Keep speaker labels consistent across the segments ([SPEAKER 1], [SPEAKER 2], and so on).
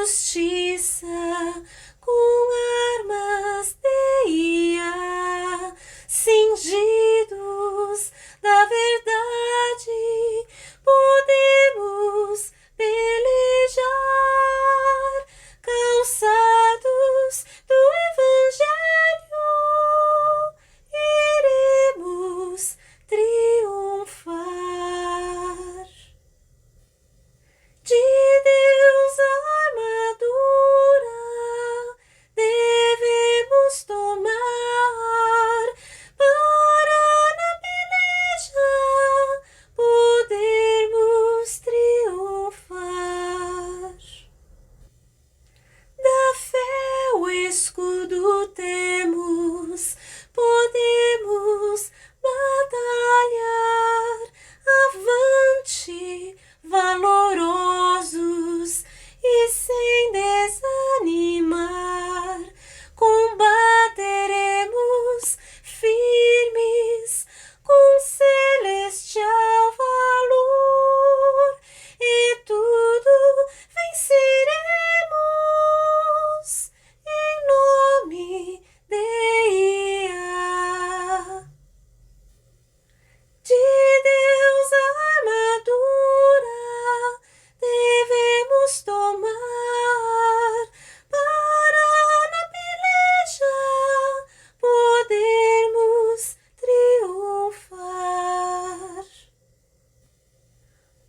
[SPEAKER 1] justiça com armas de IA, cingidos da verdade, podemos pelejar, calçados do Evangelho, iremos triunfar. De Deus a armadura devemos tomar para na peleja podermos triunfar. Da fé o escudo temos, podemos batalhar avante, valorosos e sem desanimar, combateremos firmes com celestial valor e tudo venceremos em nome de Ia. De Deus a armadura devemos tomar para na peleja podermos triunfar.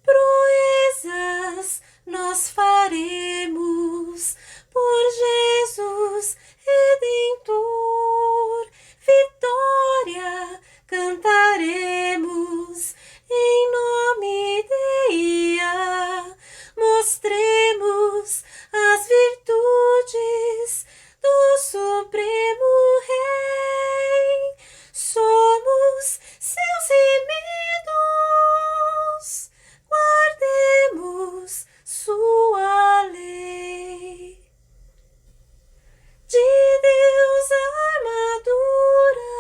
[SPEAKER 1] Proezas nós faremos por Jesus Redentor, vitória cantaremos em nome de Ia, mostremos as virtudes do Supremo Rei, somos seus remidos, guardemos sua lei. De Deus a armadura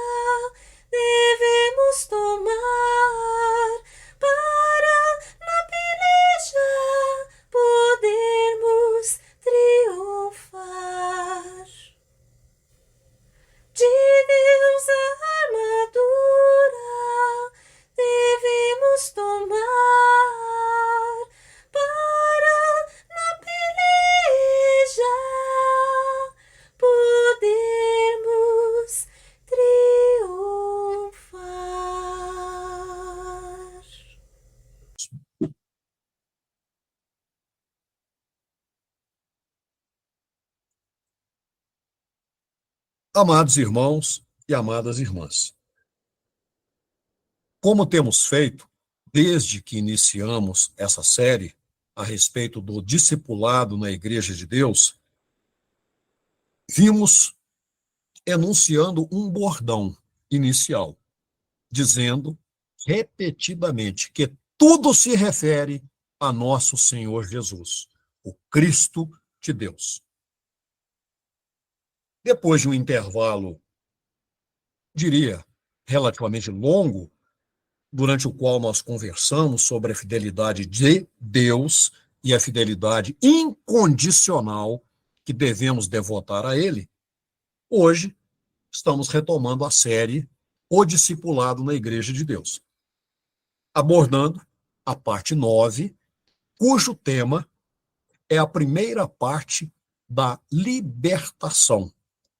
[SPEAKER 1] devemos tomar para na peleja podermos triunfar. De Deus a armadura devemos tomar para na peleja podermos triunfar.
[SPEAKER 2] Amados irmãos e amadas irmãs, como temos feito desde que iniciamos essa série a respeito do discipulado na Igreja de Deus, vimos enunciando um bordão inicial, dizendo repetidamente que tudo se refere a nosso Senhor Jesus, o Cristo de Deus. Depois de um intervalo, diria, relativamente longo, durante o qual nós conversamos sobre a fidelidade de Deus e a fidelidade incondicional que devemos devotar a Ele, hoje estamos retomando a série O Discipulado na Igreja de Deus, abordando a parte 9, cujo tema é a primeira parte da libertação,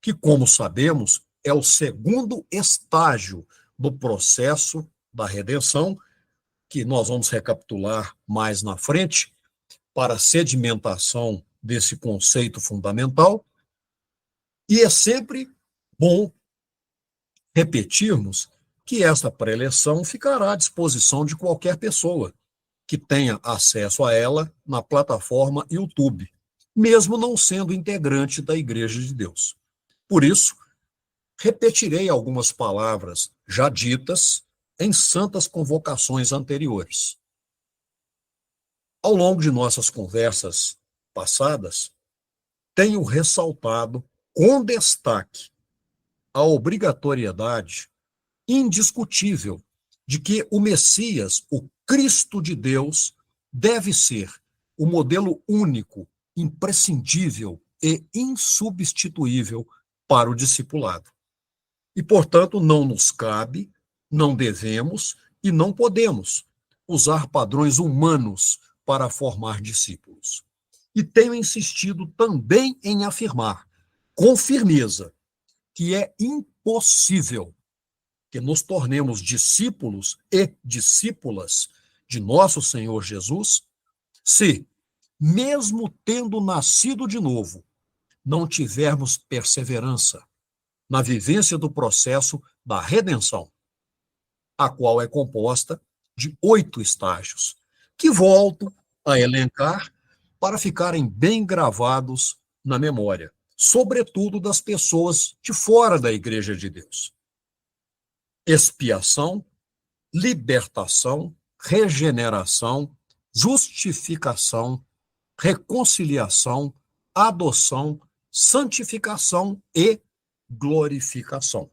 [SPEAKER 2] que, como sabemos, é o segundo estágio do processo da redenção, que nós vamos recapitular mais na frente, para a sedimentação desse conceito fundamental. E é sempre bom repetirmos que esta preleção ficará à disposição de qualquer pessoa que tenha acesso a ela na plataforma YouTube, mesmo não sendo integrante da Igreja de Deus. Por isso, repetirei algumas palavras já ditas em santas convocações anteriores. Ao longo de nossas conversas passadas, tenho ressaltado com destaque a obrigatoriedade indiscutível de que o Messias, o Cristo de Deus, deve ser o modelo único imprescindível e insubstituível para o discipulado. E, portanto, não nos cabe, não devemos e não podemos usar padrões humanos para formar discípulos. E tenho insistido também em afirmar, com firmeza, que é impossível que nos tornemos discípulos e discípulas de nosso Senhor Jesus se, mesmo tendo nascido de novo, não tivermos perseverança na vivência do processo da redenção, a qual é composta de 8 estágios, que volto a elencar para ficarem bem gravados na memória, sobretudo das pessoas de fora da Igreja de Deus. Expiação, libertação, regeneração, justificação, reconciliação, adoção, santificação e glorificação.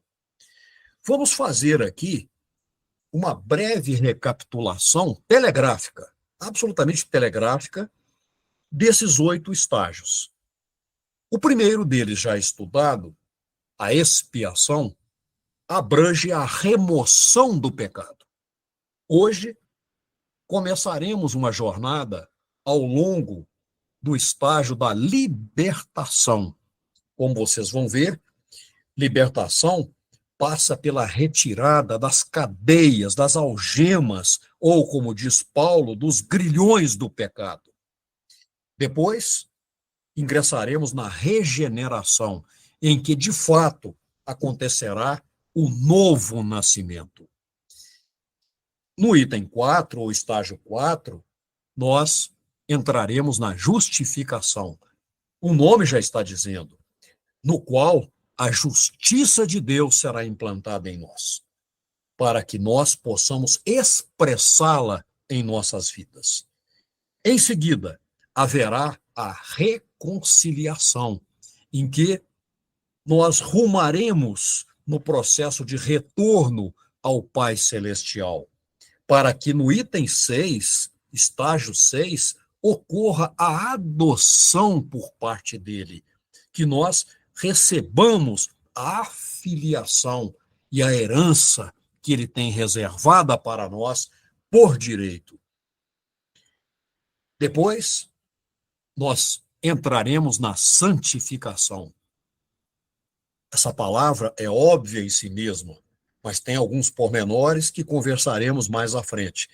[SPEAKER 2] Vamos fazer aqui uma breve recapitulação telegráfica, absolutamente telegráfica, desses 8 estágios. O primeiro deles, já estudado, a expiação, abrange a remoção do pecado. Hoje, começaremos uma jornada ao longo do estágio da libertação. Como vocês vão ver, libertação passa pela retirada das cadeias, das algemas, ou, como diz Paulo, dos grilhões do pecado. Depois, ingressaremos na regeneração, em que, de fato, acontecerá o novo nascimento. No item 4, ou estágio 4, nós entraremos na justificação. O nome já está dizendo, no qual a justiça de Deus será implantada em nós, para que nós possamos expressá-la em nossas vidas. Em seguida, haverá a reconciliação, em que nós rumaremos no processo de retorno ao Pai Celestial, para que no item 6, estágio 6, ocorra a adoção por parte dele, que nós recebamos a filiação e a herança que ele tem reservada para nós por direito. Depois, nós entraremos na santificação. Essa palavra é óbvia em si mesma, mas tem alguns pormenores que conversaremos mais à frente.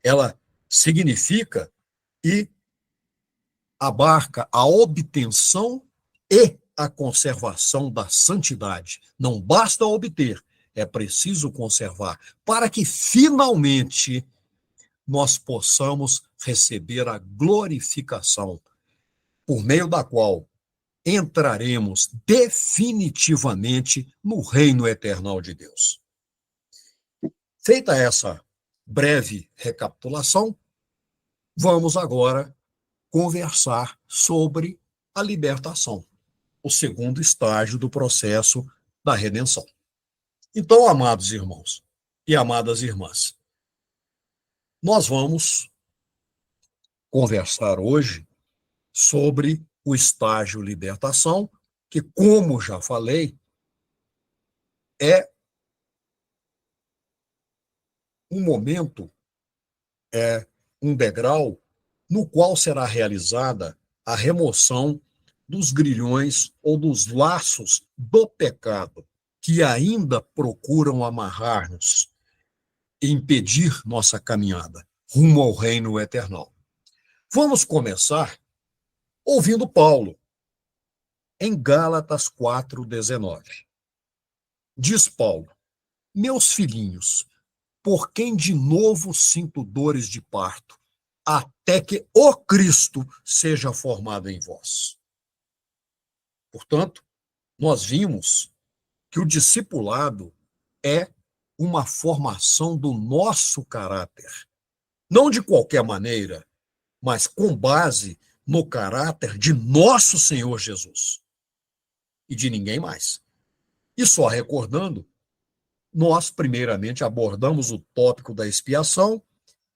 [SPEAKER 2] Ela significa e abarca a obtenção e a conservação da santidade. Não basta obter, é preciso conservar, para que finalmente nós possamos receber a glorificação, por meio da qual entraremos definitivamente no reino eternal de Deus. Feita essa breve recapitulação, vamos agora conversar sobre a libertação, o segundo estágio do processo da redenção. Então, amados irmãos e amadas irmãs, nós vamos conversar hoje sobre o estágio libertação, que, como já falei, é um momento, é um degrau no qual será realizada a remoção dos grilhões ou dos laços do pecado que ainda procuram amarrar-nos e impedir nossa caminhada rumo ao reino eternal. Vamos começar ouvindo Paulo, em Gálatas 4:19. Diz Paulo: meus filhinhos, por quem de novo sinto dores de parto, até que o Cristo seja formado em vós. Portanto, nós vimos que o discipulado é uma formação do nosso caráter. Não de qualquer maneira, mas com base no caráter de nosso Senhor Jesus e de ninguém mais. E só recordando, nós primeiramente abordamos o tópico da expiação,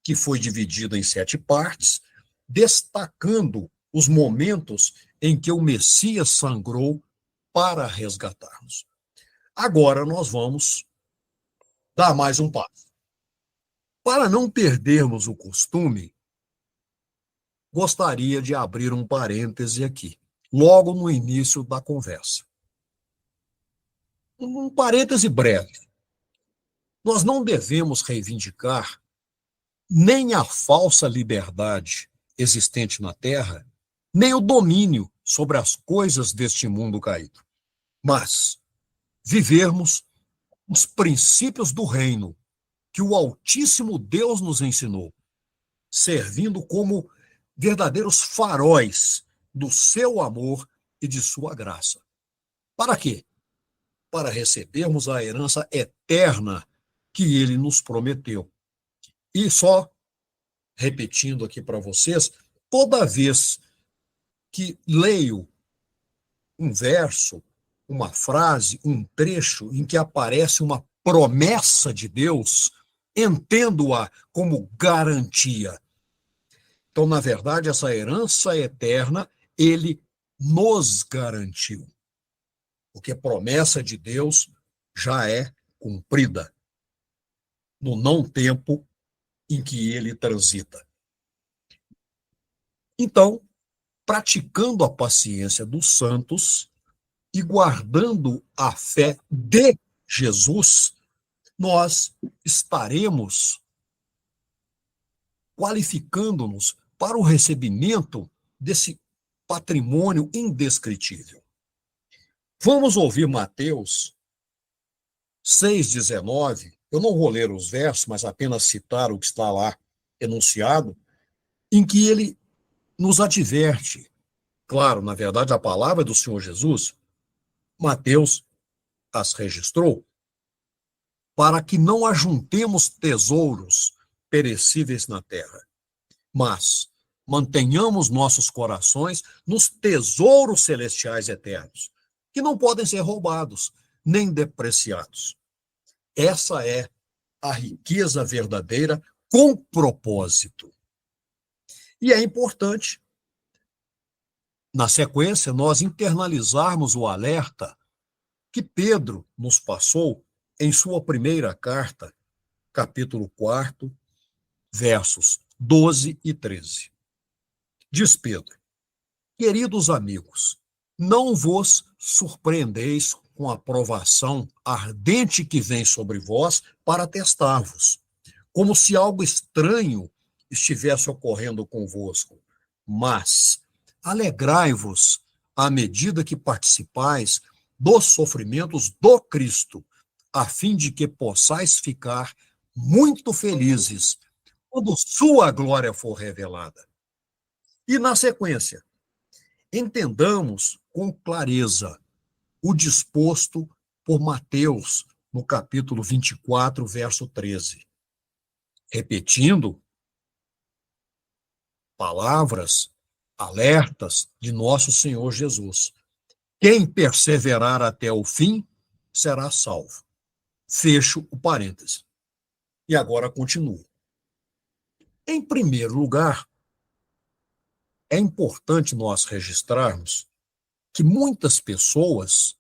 [SPEAKER 2] que foi dividido em 7 partes, destacando os momentos em que o Messias sangrou para resgatar-nos. Agora nós vamos dar mais um passo. Para não perdermos o costume, gostaria de abrir um parêntese aqui, logo no início da conversa. Um parêntese breve. Nós não devemos reivindicar nem a falsa liberdade existente na Terra, nem o domínio sobre as coisas deste mundo caído, mas vivermos os princípios do reino que o Altíssimo Deus nos ensinou, servindo como verdadeiros faróis do seu amor e de sua graça. Para quê? Para recebermos a herança eterna que ele nos prometeu. E só repetindo aqui para vocês, toda vez que leio um verso, uma frase, um trecho em que aparece uma promessa de Deus, entendo-a como garantia. Então, na verdade, essa herança eterna, ele nos garantiu. Porque a promessa de Deus já é cumprida no não tempo em que ele transita. Então, praticando a paciência dos santos e guardando a fé de Jesus, nós estaremos qualificando-nos para o recebimento desse patrimônio indescritível. Vamos ouvir Mateus 6,19. Eu não vou ler os versos, mas apenas citar o que está lá enunciado, em que ele nos adverte. Claro, na verdade, a palavra é do Senhor Jesus. Mateus as registrou para que não ajuntemos tesouros perecíveis na terra, mas mantenhamos nossos corações nos tesouros celestiais eternos, que não podem ser roubados, nem depreciados. Essa é a riqueza verdadeira com propósito. E é importante, na sequência, nós internalizarmos o alerta que Pedro nos passou em sua primeira carta, capítulo 4, versos 12 e 13. Diz Pedro: queridos amigos, não vos surpreendeis com a provação ardente que vem sobre vós para testar-vos, como se algo estranho estivesse ocorrendo convosco. Mas alegrai-vos à medida que participais dos sofrimentos do Cristo, a fim de que possais ficar muito felizes quando sua glória for revelada. E na sequência, entendamos com clareza o disposto por Mateus no capítulo 24, verso 13. Repetindo palavras, alertas de nosso Senhor Jesus. Quem perseverar até o fim será salvo. Fecho o parêntese. E agora continuo. Em primeiro lugar, é importante nós registrarmos que muitas pessoas,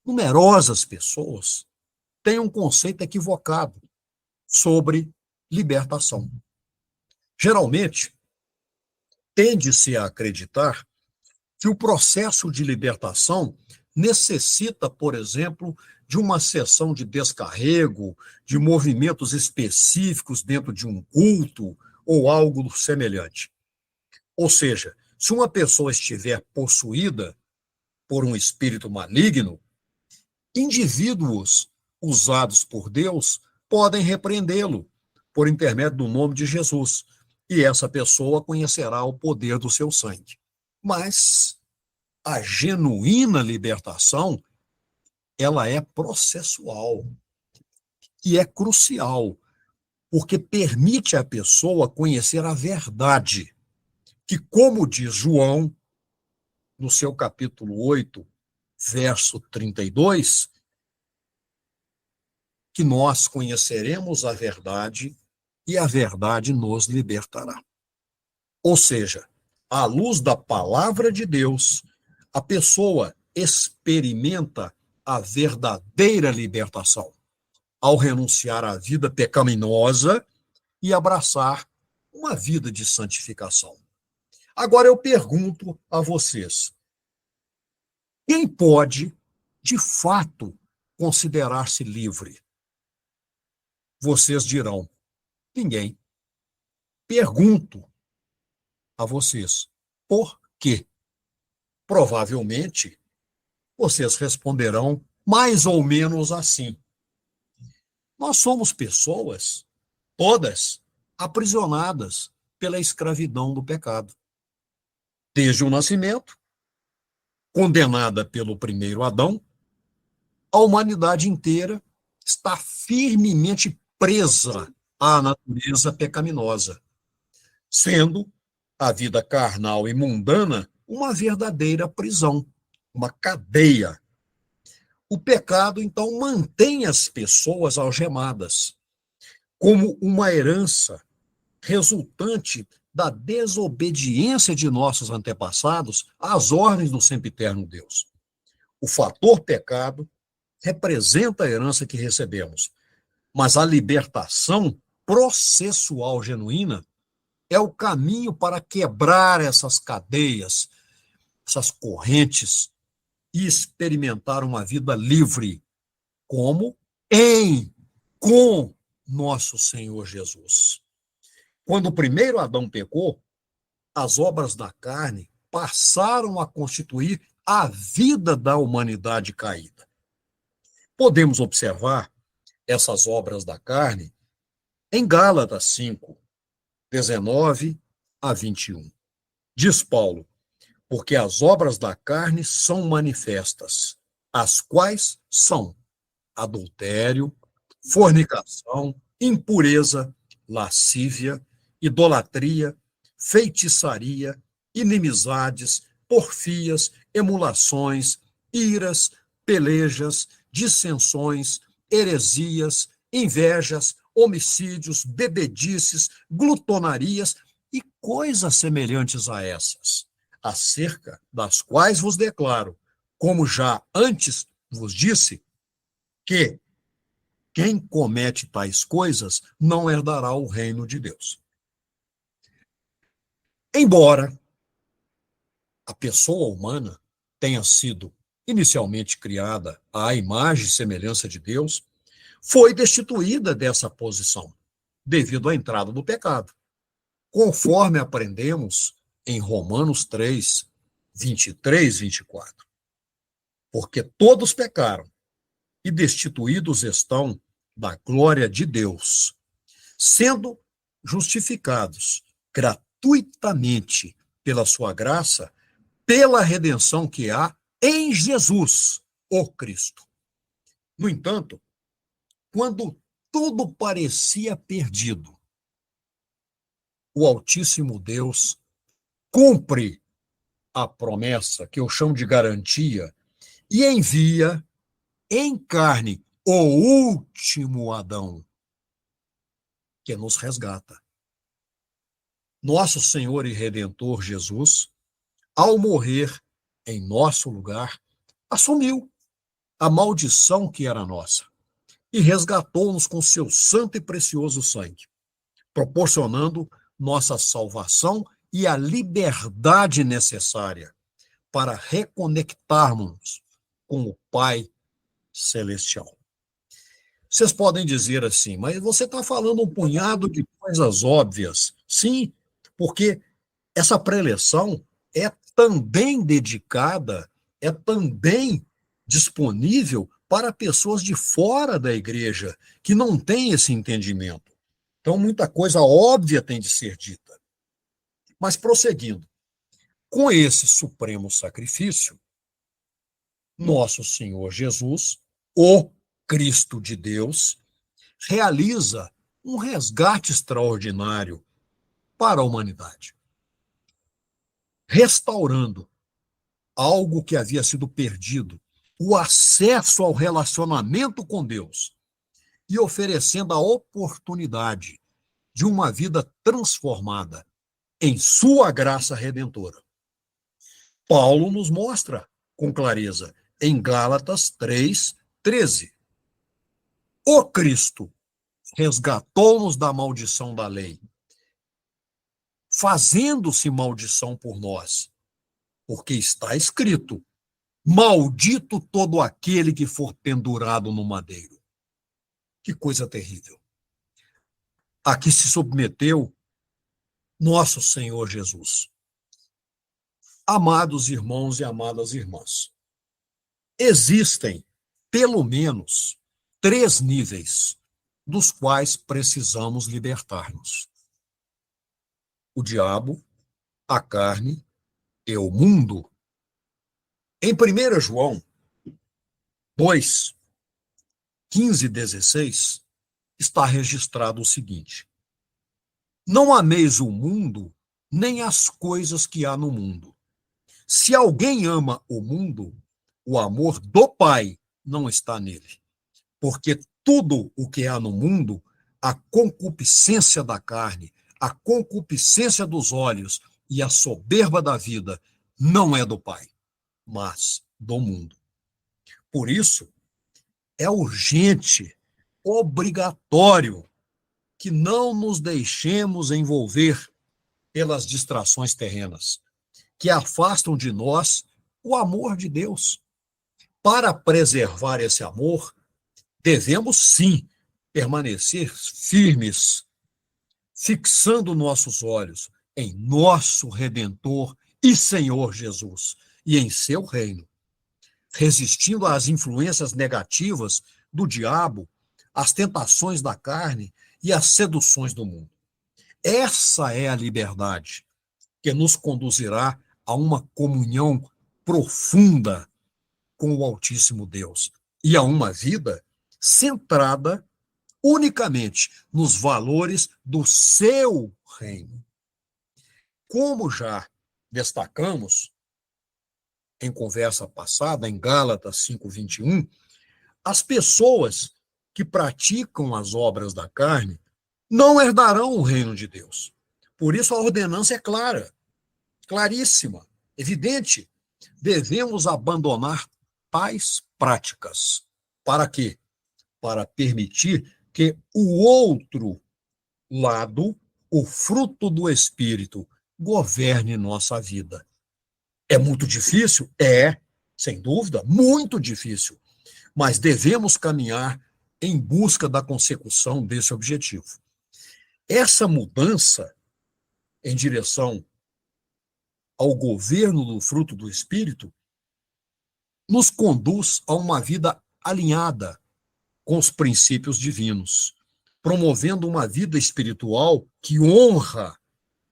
[SPEAKER 2] numerosas pessoas, têm um conceito equivocado sobre libertação. Geralmente, tende-se a acreditar que o processo de libertação necessita, por exemplo, de uma sessão de descarrego, de movimentos específicos dentro de um culto ou algo semelhante. Ou seja, se uma pessoa estiver possuída por um espírito maligno, indivíduos usados por Deus podem repreendê-lo por intermédio do nome de Jesus, e essa pessoa conhecerá o poder do seu sangue. Mas a genuína libertação, ela é processual e é crucial, porque permite à pessoa conhecer a verdade, que, como diz João, no seu capítulo 8, verso 32, que nós conheceremos a verdade e a verdade nos libertará. Ou seja, à luz da palavra de Deus, a pessoa experimenta a verdadeira libertação ao renunciar à vida pecaminosa e abraçar uma vida de santificação. Agora eu pergunto a vocês: quem pode, de fato, considerar-se livre? Vocês dirão: ninguém. Pergunto a vocês: por quê? Provavelmente, vocês responderão mais ou menos assim: nós somos pessoas, todas, aprisionadas pela escravidão do pecado. Desde o nascimento, condenada pelo primeiro Adão, a humanidade inteira está firmemente presa à natureza pecaminosa, sendo a vida carnal e mundana uma verdadeira prisão, uma cadeia. O pecado, então, mantém as pessoas algemadas, como uma herança resultante da desobediência de nossos antepassados às ordens do sempiterno Deus. O fator pecado representa a herança que recebemos, mas a libertação processual genuína é o caminho para quebrar essas cadeias, essas correntes e experimentar uma vida livre, como com nosso Senhor Jesus. Quando o primeiro Adão pecou, as obras da carne passaram a constituir a vida da humanidade caída. Podemos observar essas obras da carne em Gálatas 5, 19 a 21. Diz Paulo: porque as obras da carne são manifestas, as quais são adultério, fornicação, impureza, lascívia, idolatria, feitiçaria, inimizades, porfias, emulações, iras, pelejas, dissensões, heresias, invejas, homicídios, bebedices, glutonarias e coisas semelhantes a essas, acerca das quais vos declaro, como já antes vos disse, que quem comete tais coisas não herdará o reino de Deus. Embora a pessoa humana tenha sido inicialmente criada à imagem e semelhança de Deus, foi destituída dessa posição devido à entrada do pecado, conforme aprendemos em Romanos 3, 23, 24. Porque todos pecaram e destituídos estão da glória de Deus, sendo justificados gratuitamente pela sua graça, pela redenção que há em Jesus, o Cristo. No entanto, quando tudo parecia perdido, o Altíssimo Deus cumpre a promessa, que eu chamo de garantia, e envia em carne o último Adão, que nos resgata. Nosso Senhor e Redentor Jesus, ao morrer em nosso lugar, assumiu a maldição que era nossa e resgatou-nos com seu santo e precioso sangue, proporcionando nossa salvação e a liberdade necessária para reconectarmos com o Pai Celestial. Vocês podem dizer assim, mas você está falando um punhado de coisas óbvias. Sim, porque essa preleção é também dedicada, é também disponível para pessoas de fora da igreja, que não têm esse entendimento. Então, muita coisa óbvia tem de ser dita. Mas, prosseguindo, com esse supremo sacrifício, nosso Senhor Jesus, o Cristo de Deus, realiza um resgate extraordinário para a humanidade, restaurando algo que havia sido perdido, o acesso ao relacionamento com Deus, e oferecendo a oportunidade de uma vida transformada, em sua graça redentora. Paulo nos mostra com clareza em Gálatas 3:13. O Cristo resgatou-nos da maldição da lei, fazendo-se maldição por nós, porque está escrito: maldito todo aquele que for pendurado no madeiro. Que coisa terrível. A que se submeteu nosso Senhor Jesus. Amados irmãos e amadas irmãs, existem pelo menos 3 níveis dos quais precisamos libertar-nos: o diabo, a carne e o mundo. Em 1 João 2:15-16, está registrado o seguinte: não ameis o mundo, nem as coisas que há no mundo. Se alguém ama o mundo, o amor do Pai não está nele. Porque tudo o que há no mundo, a concupiscência da carne, a concupiscência dos olhos e a soberba da vida, não é do Pai, mas do mundo. Por isso, é urgente, obrigatório, que não nos deixemos envolver pelas distrações terrenas, que afastam de nós o amor de Deus. Para preservar esse amor, devemos sim permanecer firmes, fixando nossos olhos em nosso Redentor e Senhor Jesus e em seu reino, resistindo às influências negativas do diabo, às tentações da carne e às seduções do mundo. Essa é a liberdade que nos conduzirá a uma comunhão profunda com o Altíssimo Deus e a uma vida centrada unicamente nos valores do seu reino. Como já destacamos em conversa passada, em Gálatas 5:21, as pessoas que praticam as obras da carne não herdarão o reino de Deus. Por isso a ordenança é clara, claríssima, evidente. Devemos abandonar tais práticas. Para quê? Para permitir que o outro lado, o fruto do Espírito, governe nossa vida. É muito difícil? É, sem dúvida, muito difícil. Mas devemos caminhar em busca da consecução desse objetivo. Essa mudança em direção ao governo do fruto do Espírito nos conduz a uma vida alinhada com os princípios divinos, promovendo uma vida espiritual que honra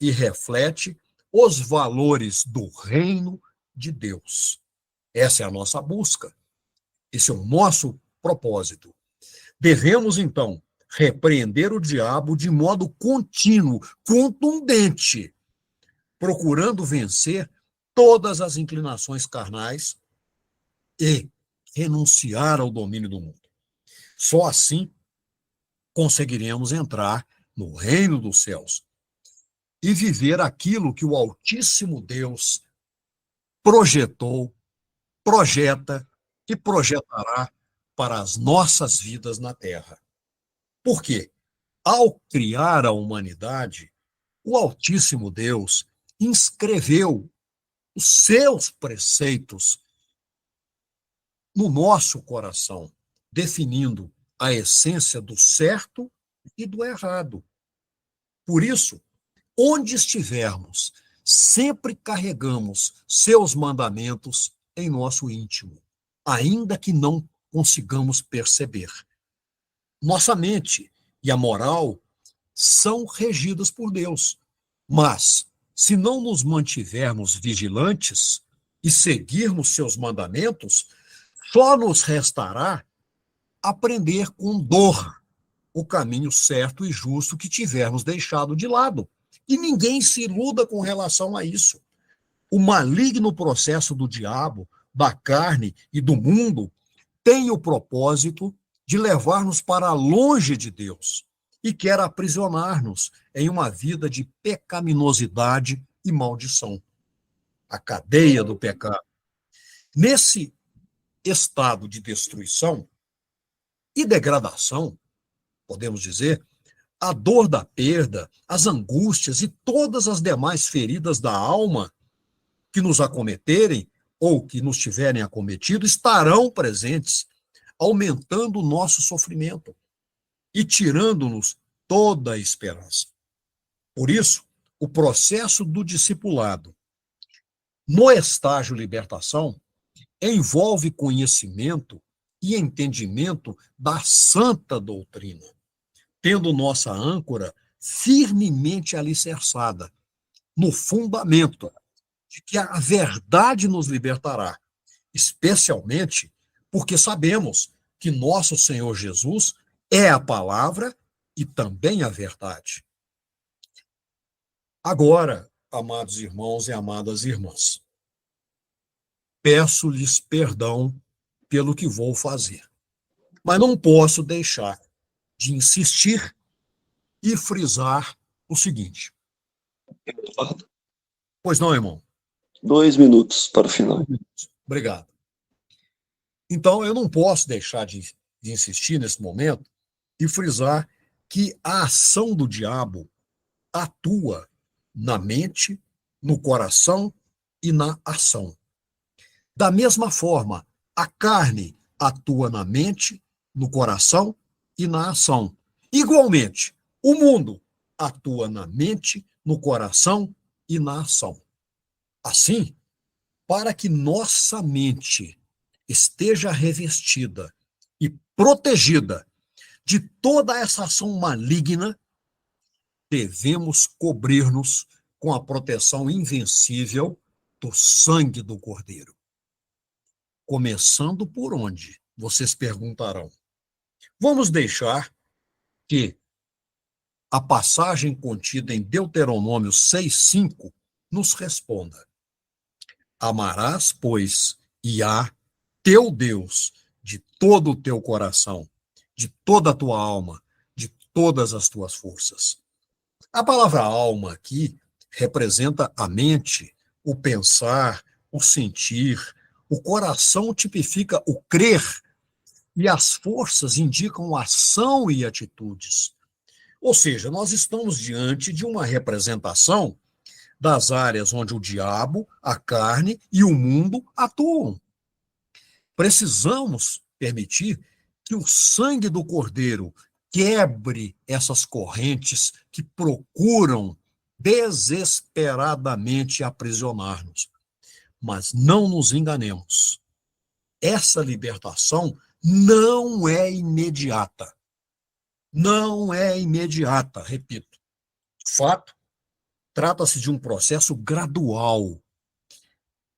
[SPEAKER 2] e reflete os valores do reino de Deus. Essa é a nossa busca. Esse é o nosso propósito. Devemos, então, repreender o diabo de modo contínuo, contundente, procurando vencer todas as inclinações carnais e renunciar ao domínio do mundo. Só assim conseguiremos entrar no reino dos céus e viver aquilo que o Altíssimo Deus projetou, projeta e projetará para as nossas vidas na Terra. Por quê? Ao criar a humanidade, o Altíssimo Deus inscreveu os seus preceitos no nosso coração, definindo a essência do certo e do errado. Por isso, onde estivermos, sempre carregamos seus mandamentos em nosso íntimo, ainda que não consigamos perceber. Nossa mente e a moral são regidas por Deus, mas se não nos mantivermos vigilantes e seguirmos seus mandamentos, só nos restará aprender com dor o caminho certo e justo que tivermos deixado de lado. E ninguém se iluda com relação a isso. O maligno processo do diabo, da carne e do mundo tem o propósito de levar-nos para longe de Deus e quer aprisionar-nos em uma vida de pecaminosidade e maldição. A cadeia do pecado. Nesse estado de destruição e degradação, podemos dizer, a dor da perda, as angústias e todas as demais feridas da alma que nos acometerem ou que nos tiverem acometido estarão presentes, aumentando o nosso sofrimento e tirando-nos toda a esperança. Por isso, o processo do discipulado no estágio libertação envolve conhecimento e entendimento da santa doutrina, tendo nossa âncora firmemente alicerçada no fundamento de que a verdade nos libertará, especialmente porque sabemos que nosso Senhor Jesus é a palavra e também a verdade. Agora, amados irmãos e amadas irmãs, peço-lhes perdão pelo que vou fazer, mas não posso deixar de insistir e frisar o seguinte. Pois não, irmão?
[SPEAKER 3] 2 minutos para o final.
[SPEAKER 2] Obrigado. Então, eu não posso deixar de insistir nesse momento e frisar que a ação do diabo atua na mente, no coração e na ação. Da mesma forma, a carne atua na mente, no coração e na ação. Igualmente, o mundo atua na mente, no coração e na ação. Assim, para que nossa mente esteja revestida e protegida de toda essa ação maligna, devemos cobrir-nos com a proteção invencível do sangue do Cordeiro. Começando por onde? Vocês perguntarão. Vamos deixar que a passagem contida em Deuteronômio 6,5 nos responda. Amarás, pois, Iá, teu Deus, de todo o teu coração, de toda a tua alma, de todas as tuas forças. A palavra alma aqui representa a mente, o pensar, o sentir. O coração tipifica o crer e as forças indicam ação e atitudes. Ou seja, nós estamos diante de uma representação das áreas onde o diabo, a carne e o mundo atuam. Precisamos permitir que o sangue do Cordeiro quebre essas correntes que procuram desesperadamente aprisionar-nos. Mas não nos enganemos. Essa libertação não é imediata. Não é imediata, repito. De fato, trata-se de um processo gradual,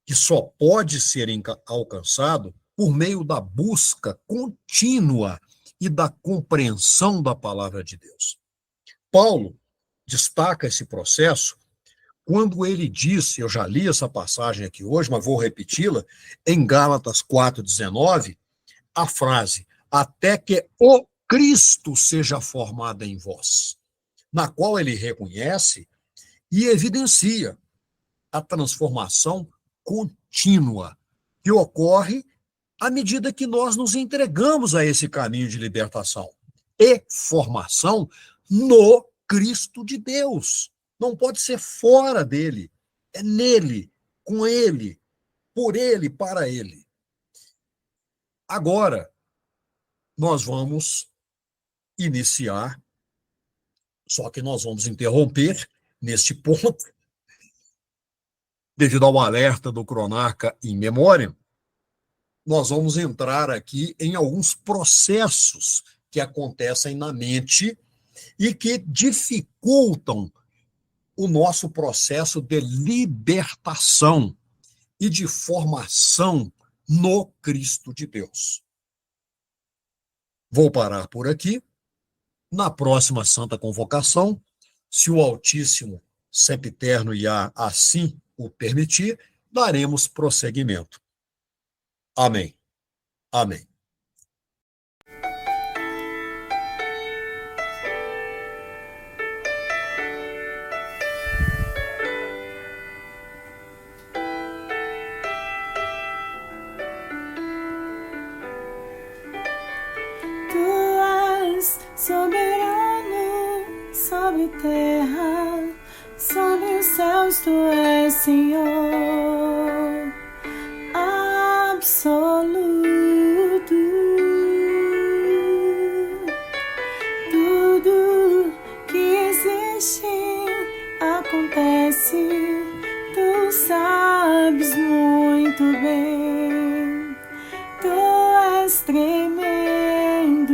[SPEAKER 2] que só pode ser alcançado por meio da busca contínua e da compreensão da palavra de Deus. Paulo destaca esse processo quando ele disse, eu já li essa passagem aqui hoje, mas vou repeti-la, em Gálatas 4,19, a frase, até que o Cristo seja formado em vós, na qual ele reconhece e evidencia a transformação contínua que ocorre à medida que nós nos entregamos a esse caminho de libertação e formação no Cristo de Deus. Não pode ser fora dele, é nele, com ele, por ele, para ele. Agora, nós vamos iniciar, só que nós vamos interromper neste ponto, devido ao alerta do Cronarca em memória, nós vamos entrar aqui em alguns processos que acontecem na mente e que dificultam o nosso processo de libertação e de formação no Cristo de Deus. Vou parar por aqui. Na próxima Santa Convocação, se o Altíssimo, Sempiterno Iá assim o permitir, daremos prosseguimento. Amém. Amém.
[SPEAKER 1] Senhor absoluto. Tudo que existe acontece, tu sabes muito bem. Tu és tremendo.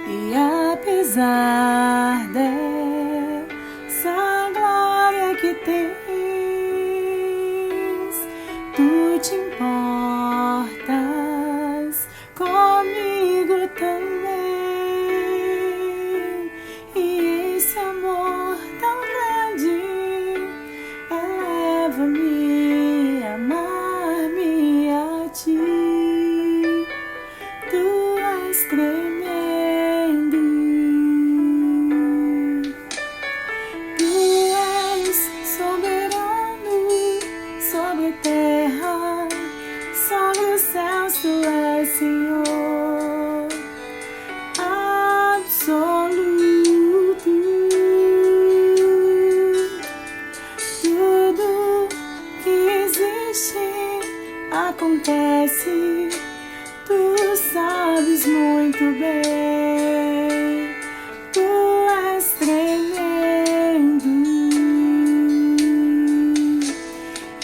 [SPEAKER 1] E apesar dessa glória que tens, tu te importas comigo também. E esse amor tão grande eleva-me a amar-me a ti. Tu és tremendo. Tu és soberano sobre a terra, sobre os céus. Tu és Senhor absoluto. Tudo que existe acontece, tu sabes muito bem. Tu és tremendo.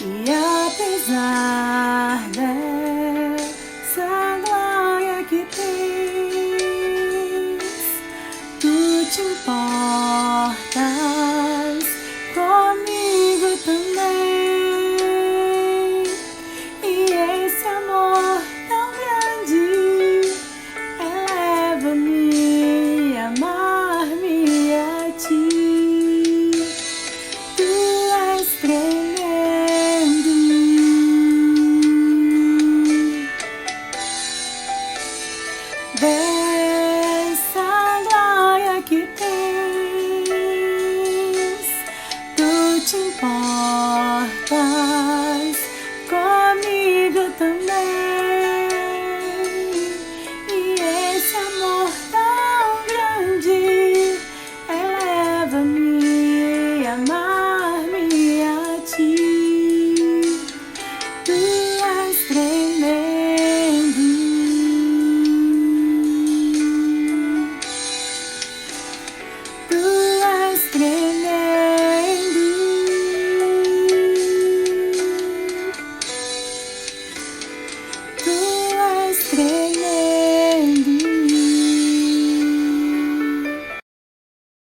[SPEAKER 1] E apesar dessa glória que tens, tu te importas comigo também. E esse amor tão grande eleva-me a amar-me a ti. Tu és tremendo. Dessa glória que tens, tu te importas